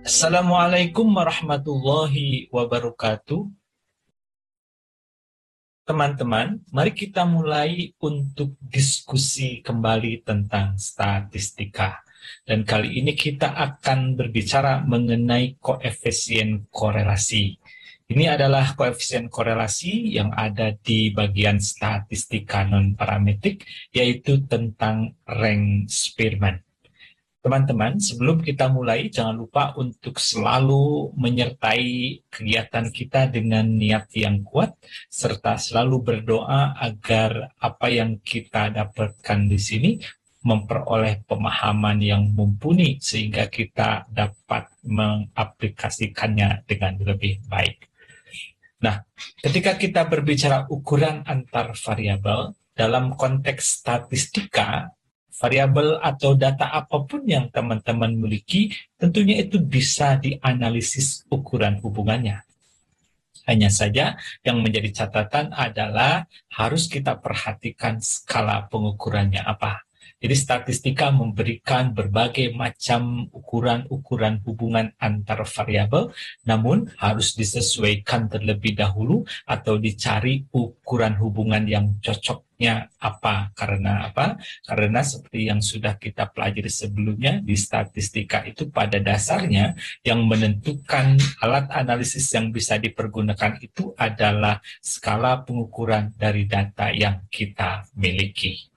Assalamualaikum warahmatullahi wabarakatuh. Teman-teman, mari kita mulai untuk diskusi kembali tentang statistika. Dan kali ini kita akan berbicara mengenai koefisien korelasi. Ini adalah koefisien korelasi yang ada di bagian statistika non-parametrik, yaitu tentang rank Spearman. Teman-teman, sebelum kita mulai, jangan lupa untuk selalu menyertai kegiatan kita dengan niat yang kuat, serta selalu berdoa agar apa yang kita dapatkan di sini memperoleh pemahaman yang mumpuni, sehingga kita dapat mengaplikasikannya dengan lebih baik. Nah, ketika kita berbicara ukuran antar variabel, dalam konteks statistika, variabel atau data apapun yang teman-teman miliki, tentunya itu bisa dianalisis ukuran hubungannya. Hanya saja yang menjadi catatan adalah harus kita perhatikan skala pengukurannya apa. Jadi statistika memberikan berbagai macam ukuran-ukuran hubungan antar variabel, namun harus disesuaikan terlebih dahulu atau dicari ukuran hubungan yang cocoknya apa. Karena apa? Karena seperti yang sudah kita pelajari sebelumnya, di statistika itu pada dasarnya yang menentukan alat analisis yang bisa dipergunakan itu adalah skala pengukuran dari data yang kita miliki.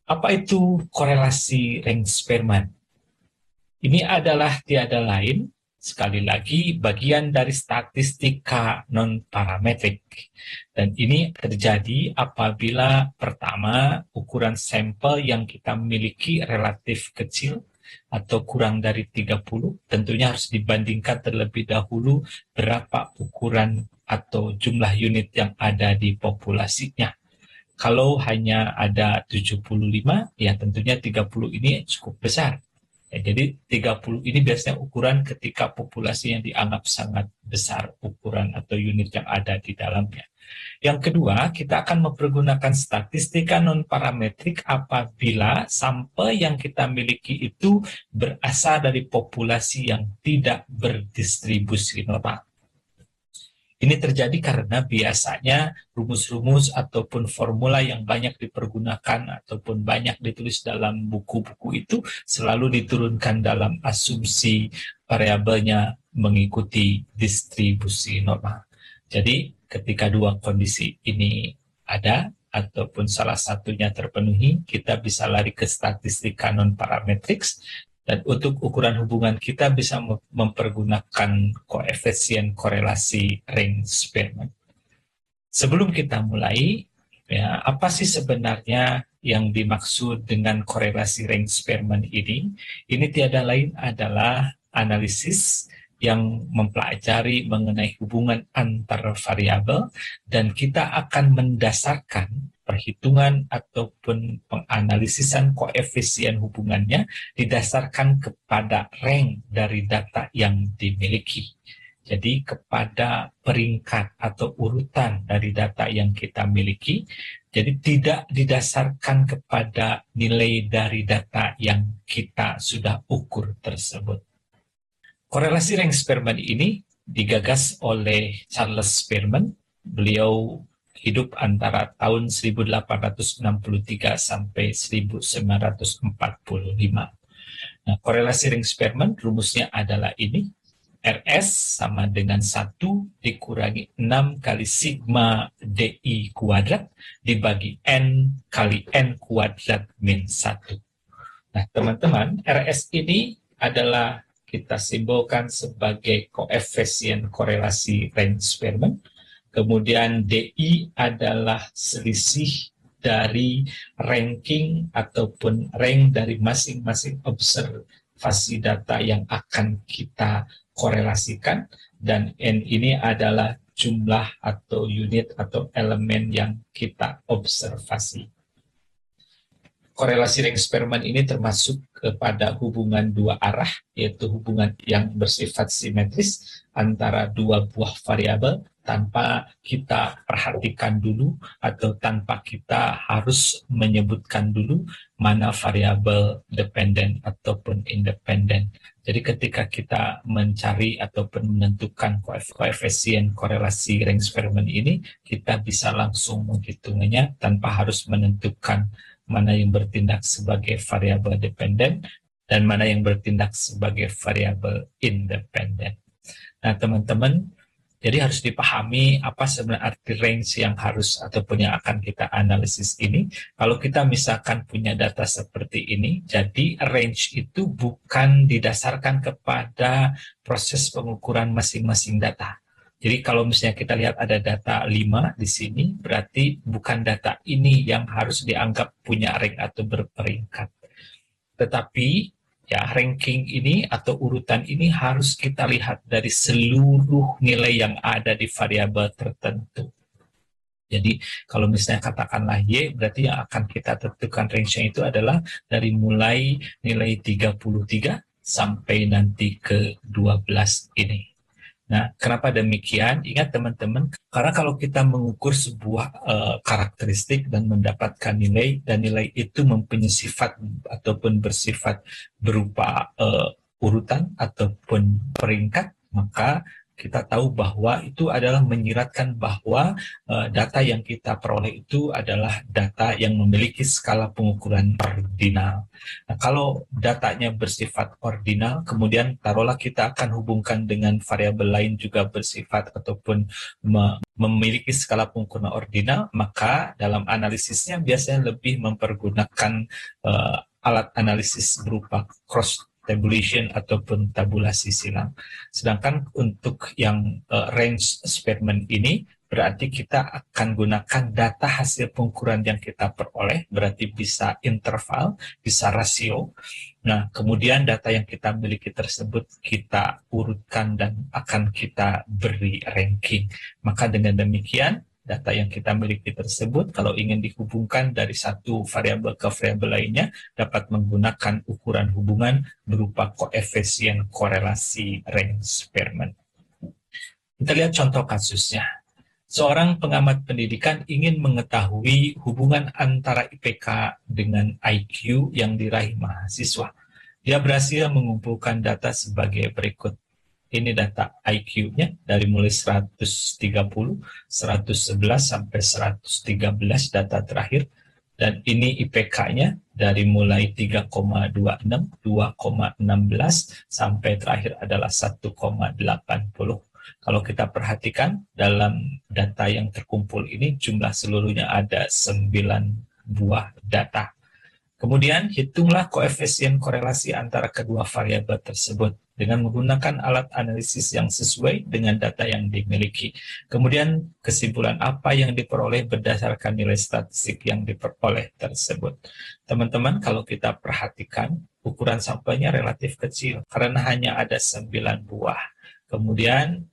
Apa itu korelasi rank Spearman? Ini adalah tiada lain, sekali lagi, bagian dari statistika non-parametrik. Dan ini terjadi apabila pertama, ukuran sampel yang kita miliki relatif kecil atau kurang dari 30, tentunya harus dibandingkan terlebih dahulu berapa ukuran atau jumlah unit yang ada di populasinya. Kalau hanya ada 75, ya tentunya 30 ini cukup besar. Ya, jadi 30 ini biasanya ukuran ketika populasi yang dianggap sangat besar ukuran atau unit yang ada di dalamnya. Yang kedua, kita akan mempergunakan statistika non-parametrik apabila sampel yang kita miliki itu berasal dari populasi yang tidak berdistribusi normal. Ini terjadi karena biasanya rumus-rumus ataupun formula yang banyak dipergunakan ataupun banyak ditulis dalam buku-buku itu selalu diturunkan dalam asumsi variabelnya mengikuti distribusi normal. Jadi ketika dua kondisi ini ada ataupun salah satunya terpenuhi, kita bisa lari ke statistika non-parametric. Dan untuk ukuran hubungan kita bisa mempergunakan koefisien korelasi rank Spearman. Sebelum kita mulai, ya, apa sih sebenarnya yang dimaksud dengan korelasi rank Spearman ini? Ini tiada lain adalah analisis yang mempelajari mengenai hubungan antar variabel, dan kita akan mendasarkan perhitungan ataupun penganalisisan koefisien hubungannya didasarkan kepada rank dari data yang dimiliki. Jadi kepada peringkat atau urutan dari data yang kita miliki, jadi tidak didasarkan kepada nilai dari data yang kita sudah ukur tersebut. Korelasi rank Spearman ini digagas oleh Charles Spearman. Beliau hidup antara tahun 1863 sampai 1945. Nah, korelasi ring Spearman rumusnya adalah ini. RS sama dengan 1 dikurangi 6 kali sigma DI kuadrat dibagi N kali N kuadrat min 1. Nah, teman-teman, RS ini adalah kita simbolkan sebagai koefisien korelasi rank Spearman. Kemudian DI adalah selisih dari ranking ataupun rank dari masing-masing observasi data yang akan kita korelasikan. Dan N ini adalah jumlah atau unit atau elemen yang kita observasi. Korelasi rank Spearman ini termasuk kepada hubungan dua arah, yaitu hubungan yang bersifat simetris antara dua buah variabel, tanpa kita perhatikan dulu atau tanpa kita harus menyebutkan dulu mana variabel dependen ataupun independen. Jadi ketika kita mencari ataupun menentukan koefisien korelasi range Spearman ini, kita bisa langsung menghitungnya tanpa harus menentukan mana yang bertindak sebagai variabel dependen dan mana yang bertindak sebagai variabel independen. Nah, teman-teman, jadi harus dipahami apa sebenarnya arti range yang harus ataupun yang akan kita analisis ini. Kalau kita misalkan punya data seperti ini, jadi range itu bukan didasarkan kepada proses pengukuran masing-masing data. Jadi kalau misalnya kita lihat ada data 5 di sini, berarti bukan data ini yang harus dianggap punya rank atau berperingkat. Tetapi ya, ranking ini atau urutan ini harus kita lihat dari seluruh nilai yang ada di variabel tertentu. Jadi kalau misalnya katakanlah Y, berarti yang akan kita tentukan range-nya itu adalah dari mulai nilai 33 sampai nanti ke 12 ini. Nah, kenapa demikian? Ingat teman-teman, karena kalau kita mengukur sebuah karakteristik dan mendapatkan nilai, dan nilai itu mempunyai sifat ataupun bersifat berupa urutan ataupun peringkat, maka kita tahu bahwa itu adalah menyiratkan bahwa data yang kita peroleh itu adalah data yang memiliki skala pengukuran ordinal. Nah, kalau datanya bersifat ordinal, kemudian taruhlah kita akan hubungkan dengan variabel lain juga bersifat ataupun memiliki skala pengukuran ordinal, maka dalam analisisnya biasanya lebih mempergunakan alat analisis berupa cross tabulation ataupun tabulasi silang. Sedangkan untuk yang range Spearman ini berarti kita akan gunakan data hasil pengukuran yang kita peroleh, berarti bisa interval, bisa rasio. Nah, kemudian data yang kita miliki tersebut kita urutkan dan akan kita beri ranking. Maka dengan demikian, data yang kita miliki tersebut kalau ingin dihubungkan dari satu variabel ke variabel lainnya dapat menggunakan ukuran hubungan berupa koefisien korelasi range Spearman. Kita lihat contoh kasusnya. Seorang pengamat pendidikan ingin mengetahui hubungan antara IPK dengan IQ yang diraih mahasiswa. Dia berhasil mengumpulkan data sebagai berikut. Ini data IQ-nya dari mulai 130, 111 sampai 113 data terakhir. Dan ini IPK-nya dari mulai 3,26, 2,16 sampai terakhir adalah 1,80. Kalau kita perhatikan dalam data yang terkumpul ini jumlah seluruhnya ada 9 buah data. Kemudian hitunglah koefisien korelasi antara kedua variabel tersebut dengan menggunakan alat analisis yang sesuai dengan data yang dimiliki. Kemudian kesimpulan apa yang diperoleh berdasarkan nilai statistik yang diperoleh tersebut. Teman-teman, kalau kita perhatikan ukuran sampelnya relatif kecil karena hanya ada 9 buah. Kemudian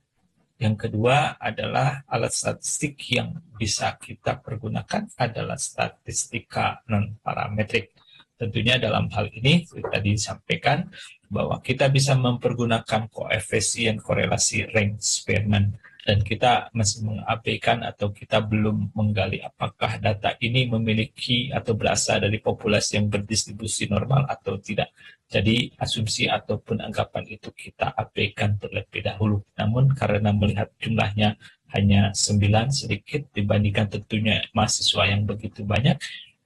yang kedua adalah alat statistik yang bisa kita pergunakan adalah statistika non-parametrik. Tentunya dalam hal ini tadi disampaikan bahwa kita bisa mempergunakan koefisien korelasi range Spearman dan kita masih mengabaikan atau kita belum menggali apakah data ini memiliki atau berasal dari populasi yang berdistribusi normal atau tidak. Jadi asumsi ataupun anggapan itu kita abaikan terlebih dahulu. Namun karena melihat jumlahnya hanya 9 sedikit dibandingkan tentunya mahasiswa yang begitu banyak,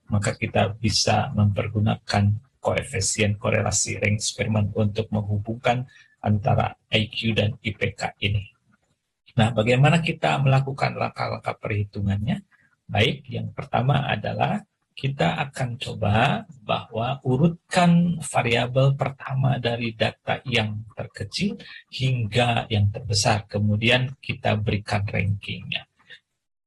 maka kita bisa mempergunakan koefisien korelasi range Spearman untuk menghubungkan antara IQ dan IPK ini. Nah, bagaimana kita melakukan langkah-langkah perhitungannya? Baik, yang pertama adalah kita akan coba bahwa urutkan variabel pertama dari data yang terkecil hingga yang terbesar. Kemudian kita berikan rankingnya.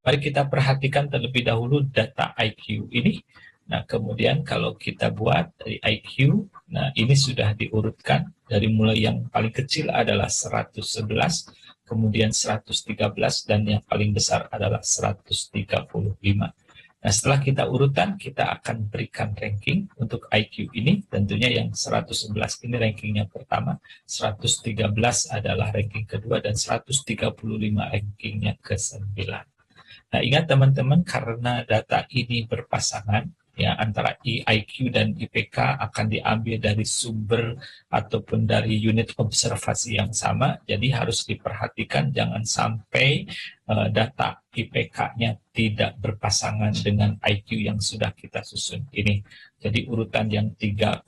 Mari kita perhatikan terlebih dahulu data IQ ini. Nah, kemudian kalau kita buat dari IQ, nah ini sudah diurutkan dari mulai yang paling kecil adalah 111, kemudian 113, dan yang paling besar adalah 135. Nah, setelah kita urutan, kita akan berikan ranking untuk IQ ini. Tentunya yang 111 ini rankingnya pertama, 113 adalah ranking kedua, dan 135 rankingnya ke-9. Nah, ingat teman-teman, karena data ini berpasangan, ya, antara IQ dan IPK akan diambil dari sumber ataupun dari unit observasi yang sama, jadi harus diperhatikan jangan sampai data IPK-nya tidak berpasangan dengan IQ yang sudah kita susun ini. Jadi urutan yang 3,26,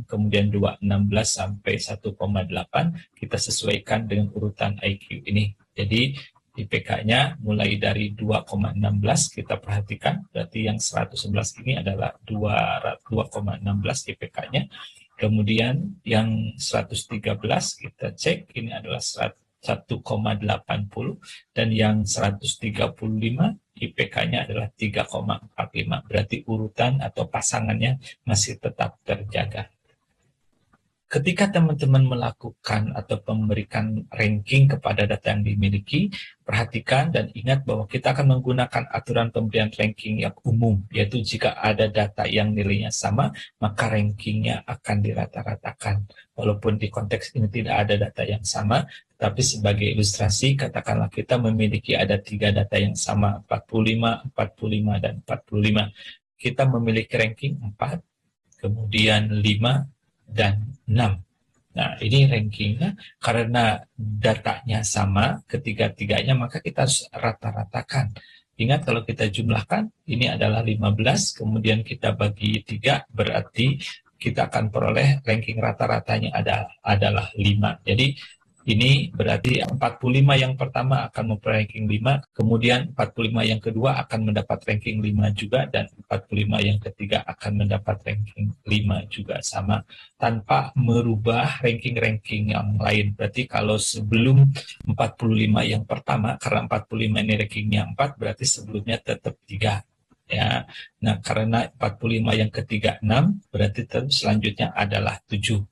kemudian 2,16 sampai 1,8 kita sesuaikan dengan urutan IQ ini. Jadi IPK-nya mulai dari 2,16 kita perhatikan, berarti yang 111 ini adalah 2,16 IPK-nya. Kemudian yang 113 kita cek ini adalah 1,80, dan yang 135 IPK-nya adalah 3,45. Berarti urutan atau pasangannya masih tetap terjaga. Ketika teman-teman melakukan atau memberikan ranking kepada data yang dimiliki, perhatikan dan ingat bahwa kita akan menggunakan aturan pemberian ranking yang umum, yaitu jika ada data yang nilainya sama, maka rankingnya akan dirata-ratakan. Walaupun di konteks ini tidak ada data yang sama, tapi sebagai ilustrasi, katakanlah kita memiliki ada 3 data yang sama, 45, 45, dan 45. Kita memiliki ranking 4, kemudian 5, dan 6. Nah, ini rankingnya karena datanya sama ketiga-tiganya, maka kita harus rata-ratakan. Ingat kalau kita jumlahkan, ini adalah 15, kemudian kita bagi 3, berarti kita akan peroleh ranking rata-ratanya adalah 5. Jadi ini berarti 45 yang pertama akan memperoleh ranking 5, kemudian 45 yang kedua akan mendapat ranking 5 juga, dan 45 yang ketiga akan mendapat ranking 5 juga sama, tanpa merubah ranking-ranking yang lain. Berarti kalau sebelum 45 yang pertama, karena 45 ini rankingnya 4, berarti sebelumnya tetap 3. Ya. Nah, karena 45 yang ketiga 6, berarti selanjutnya adalah 7.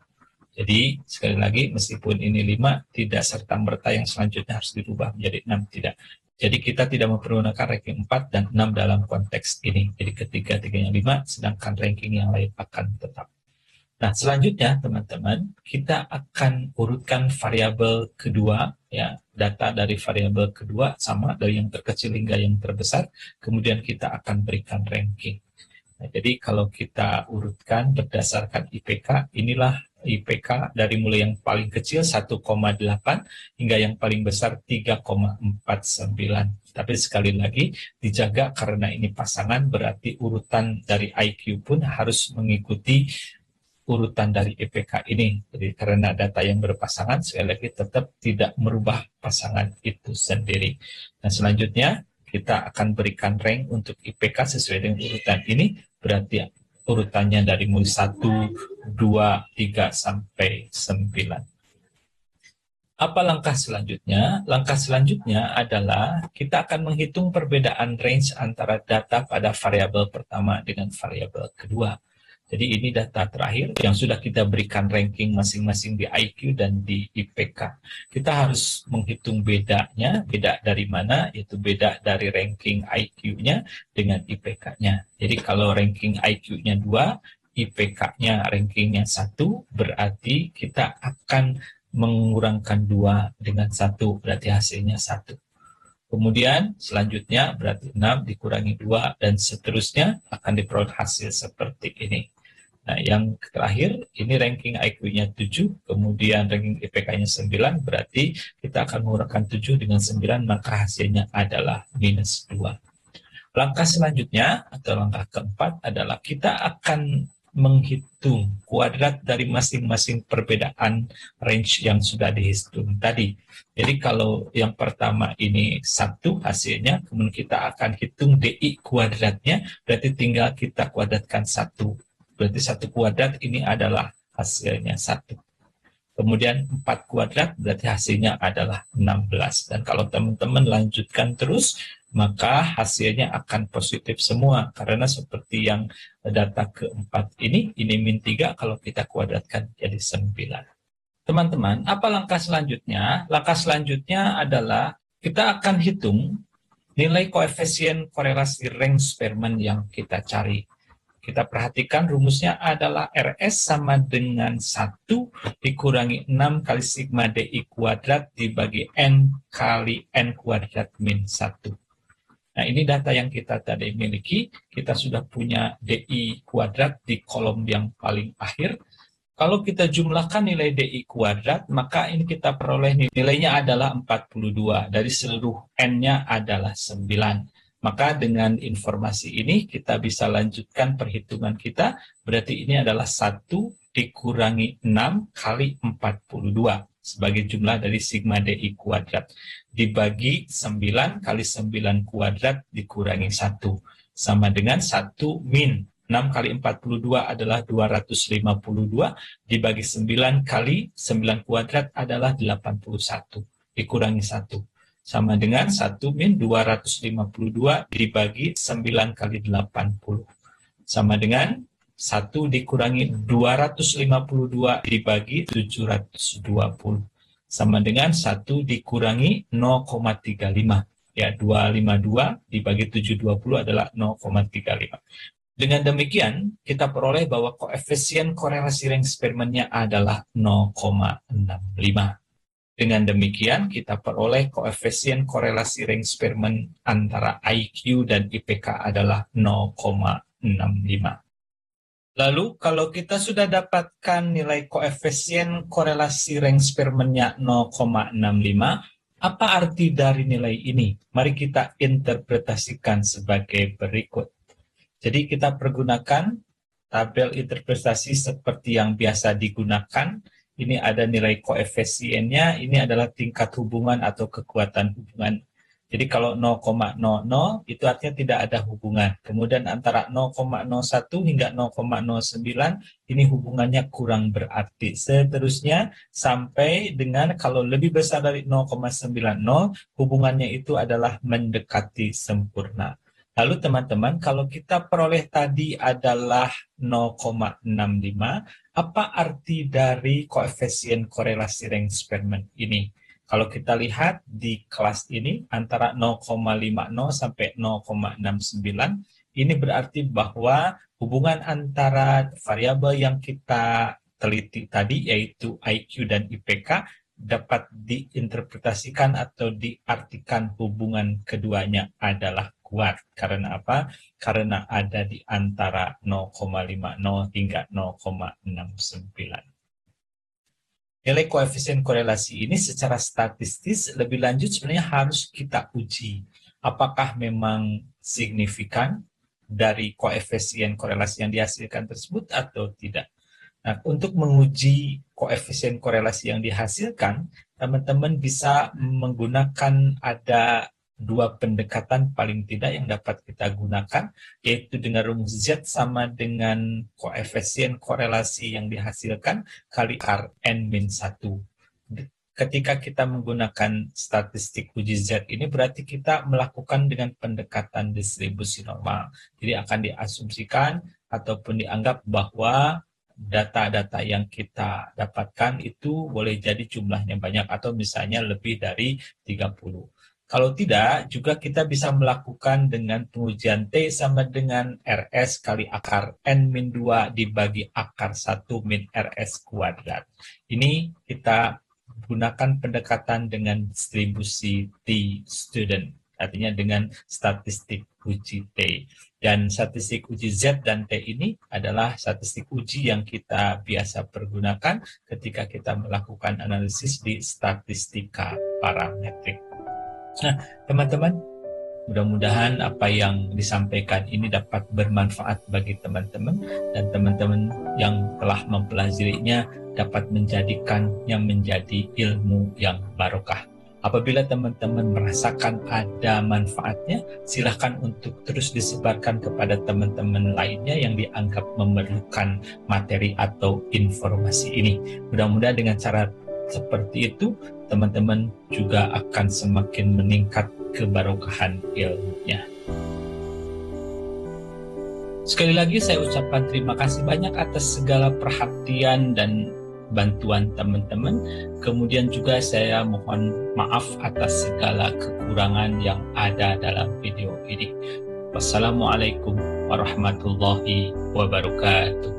Jadi sekali lagi, meskipun ini 5, tidak serta-merta yang selanjutnya harus dirubah menjadi 6, tidak. Jadi kita tidak mempergunakan ranking 4 dan 6 dalam konteks ini. Jadi ketiga-tiganya 5, sedangkan ranking yang lain akan tetap. Nah, selanjutnya teman-teman, kita akan urutkan variabel kedua, ya, data dari variabel kedua sama dari yang terkecil hingga yang terbesar, kemudian kita akan berikan ranking. Nah, jadi kalau kita urutkan berdasarkan IPK, inilah IPK dari mulai yang paling kecil 1,8 hingga yang paling besar 3,49. Tapi sekali lagi dijaga karena ini pasangan, berarti urutan dari IQ pun harus mengikuti urutan dari IPK ini. Jadi karena data yang berpasangan, sekali lagi tetap tidak merubah pasangan itu sendiri. Nah, selanjutnya kita akan berikan rank untuk IPK sesuai dengan urutan ini, berarti urutannya dari mulai 1, 2, 3, sampai 9. Apa langkah selanjutnya? Langkah selanjutnya adalah kita akan menghitung perbedaan range antara data pada variabel pertama dengan variabel kedua. Jadi ini data terakhir yang sudah kita berikan ranking masing-masing di IQ dan di IPK. Kita harus menghitung bedanya, beda dari mana, yaitu beda dari ranking IQ-nya dengan IPK-nya. Jadi kalau ranking IQ-nya 2, IPK-nya rankingnya 1, berarti kita akan mengurangkan 2 dengan 1, berarti hasilnya 1. Kemudian selanjutnya berarti 6 dikurangi 2 dan seterusnya akan diperoleh hasil seperti ini. Nah, yang terakhir ini ranking IQ-nya 7, kemudian ranking IPK-nya 9, berarti kita akan mengurangkan 7 dengan 9, maka hasilnya adalah minus 2. Langkah selanjutnya atau langkah keempat adalah kita akan menghitung kuadrat dari masing-masing perbedaan range yang sudah dihitung tadi. Jadi kalau yang pertama ini 1 hasilnya, kemudian kita akan hitung DI kuadratnya, berarti tinggal kita kuadratkan 1. Berarti 1 kuadrat ini adalah hasilnya 1. Kemudian 4 kuadrat berarti hasilnya adalah 16. Dan kalau teman-teman lanjutkan terus, maka hasilnya akan positif semua. Karena seperti yang data keempat ini min 3 kalau kita kuadratkan jadi 9. Teman-teman, apa langkah selanjutnya? Langkah selanjutnya adalah kita akan hitung nilai koefisien korelasi range Spearman yang kita cari. Kita perhatikan rumusnya adalah RS sama dengan 1 dikurangi 6 kali sigma DI kuadrat dibagi N kali N kuadrat min 1. Nah, ini data yang kita tadi miliki. Kita sudah punya DI kuadrat di kolom yang paling akhir. Kalau kita jumlahkan nilai DI kuadrat, maka ini kita peroleh nilainya adalah 42. Dari seluruh N-nya adalah 9. Maka dengan informasi ini kita bisa lanjutkan perhitungan kita. Berarti ini adalah 1 dikurangi 6 kali 42 sebagai jumlah dari sigma DI kuadrat. Dibagi 9 kali 9 kuadrat dikurangi 1. Sama dengan 1 min 6 kali 42 adalah 252. Dibagi 9 kali 9 kuadrat adalah 81. Dikurangi 1. Sama dengan 1 min 252 dibagi 9 kali 80. Sama dengan 1 dikurangi 252 dibagi 720. Sama dengan 1 dikurangi 0,35. Ya, 252 dibagi 720 adalah 0,35. Dengan demikian, kita peroleh bahwa koefisien korelasi range Spearman-nya adalah 0,65. Dengan demikian, kita peroleh koefisien korelasi range Spearman antara IQ dan IPK adalah 0,65. Lalu, kalau kita sudah dapatkan nilai koefisien korelasi range Spearman-nya 0,65, apa arti dari nilai ini? Mari kita interpretasikan sebagai berikut. Jadi kita pergunakan tabel interpretasi seperti yang biasa digunakan. Ini ada nilai koefisiennya, ini adalah tingkat hubungan atau kekuatan hubungan. Jadi kalau 0,00 itu artinya tidak ada hubungan. Kemudian antara 0,01 hingga 0,09 ini hubungannya kurang berarti. Seterusnya sampai dengan kalau lebih besar dari 0,90 hubungannya itu adalah mendekati sempurna. Lalu teman-teman, kalau kita peroleh tadi adalah 0,65, apa arti dari koefisien korelasi range Spearman ini? Kalau kita lihat di kelas ini antara 0,50 sampai 0,69, ini berarti bahwa hubungan antara variabel yang kita teliti tadi yaitu IQ dan IPK dapat diinterpretasikan atau diartikan hubungan keduanya adalah kuat. Karena apa? Karena ada di antara 0,50 hingga 0,69. Nilai koefisien korelasi ini secara statistis lebih lanjut sebenarnya harus kita uji. Apakah memang signifikan dari koefisien korelasi yang dihasilkan tersebut atau tidak. Nah, untuk menguji koefisien korelasi yang dihasilkan, teman-teman bisa menggunakan ada dua pendekatan paling tidak yang dapat kita gunakan, yaitu dengan rumus Z sama dengan koefisien korelasi yang dihasilkan kali akar N-1. Ketika kita menggunakan statistik uji Z ini berarti kita melakukan dengan pendekatan distribusi normal. Jadi akan diasumsikan ataupun dianggap bahwa data-data yang kita dapatkan itu boleh jadi jumlahnya banyak atau misalnya lebih dari 30. Kalau tidak, juga kita bisa melakukan dengan pengujian T sama dengan RS kali akar N-2 dibagi akar 1 min RS kuadrat. Ini kita gunakan pendekatan dengan distribusi T-student, artinya dengan statistik uji T. Dan statistik uji Z dan T ini adalah statistik uji yang kita biasa pergunakan ketika kita melakukan analisis di statistika parametrik. Nah, teman-teman, mudah-mudahan apa yang disampaikan ini dapat bermanfaat bagi teman-teman dan teman-teman yang telah mempelajarinya dapat menjadikannya menjadi ilmu yang barokah. Apabila teman-teman merasakan ada manfaatnya, silakan untuk terus disebarkan kepada teman-teman lainnya yang dianggap memerlukan materi atau informasi ini. Mudah-mudahan dengan cara seperti itu, teman-teman juga akan semakin meningkat kebarokahan ilmunya. Sekali lagi saya ucapkan terima kasih banyak atas segala perhatian dan bantuan teman-teman. Kemudian juga saya mohon maaf atas segala kekurangan yang ada dalam video ini. Wassalamualaikum warahmatullahi wabarakatuh.